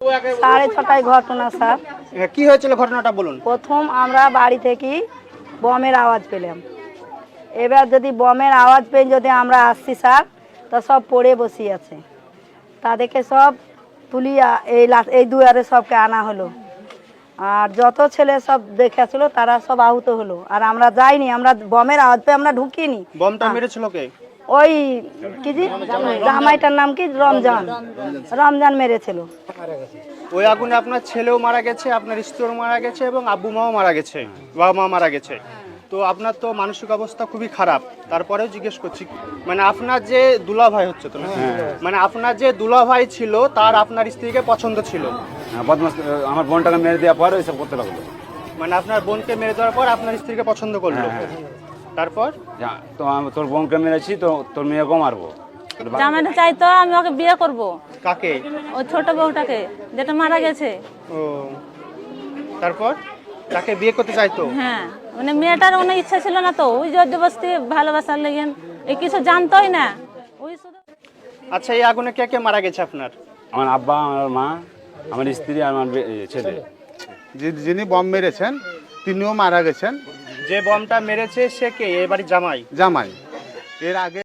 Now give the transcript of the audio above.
6:30টায় ঘটনা স্যার। কি হয়েছিল ঘটনাটা বলুন। প্রথম আমরা বাড়ি থেকে বমের আওয়াজ পেলাম। এবার যদি বমের আওয়াজ পেয়ে যদি আমরা আসছি স্যার, তা সব পড়ে বসে আছে। তাদেরকে সব তুলিয়া এই দুয়ারে সবকে আনা হলো। আর যত ছেলে সব দেখেছিল তারা সব আহত হলো। আর আমরা যাইনি, আমরা বমের আওয়াজ পেয়ে আমরা ঢুকিনি। বমটা মেরেছিল কে? ওই কি জি জামাইটার নাম কি, রমজান। রমজান মেরেছিল। ওই আগুনে আপনার ছেলেও মারা গেছে, আপনার স্ত্রীও মারা গেছে এবং আব্বু মাও মারা গেছে, বাবা মা মারা গেছে। তো আপনার তো মানসিক অবস্থা খুবই খারাপ। তারপরেও জিজ্ঞেস করছি, মানে আপনার যে দুলাভাই হচ্ছে তো, মানে আপনার যে দুলাভাই ছিল তার আপনার স্ত্রীকে পছন্দ ছিল। বদমাস আমার বোনটাকে মেরে দেওয়ার পরে ওইসব করতে লাগলো। মানে আপনার বোনকে মেরে দেওয়ার পর আপনার স্ত্রীকে পছন্দ করলো। তারপর তো আমি তোর বোনকে মেরেছি তো তোর মেয়েকেও মারবো। জামাইটা চাইতো আমি ওকে বিয়ে করব। কাকে? ওই ছোট বউটাকে যেটা মারা গেছে। ও, তারপর তাকে বিয়ে করতে চাইতো? হ্যাঁ, মানে মেয়েটার অনেক ইচ্ছা ছিল না তো, ওই জবরদস্তি ভালোবাসার লেগেন এই কিছু জানতোই না ওই শুধু। আচ্ছা, এই আগুনে কে কে মারা গেছে আপনার? আমার আব্বা, আমার মা, আমার স্ত্রী আর আমার ছেলে। যিনি বম মেরেছেন তিনিও মারা গেছেন। যে বমটা মেরেছে সে কে? এ বাড়ির জামাই? জামাই। এর আগে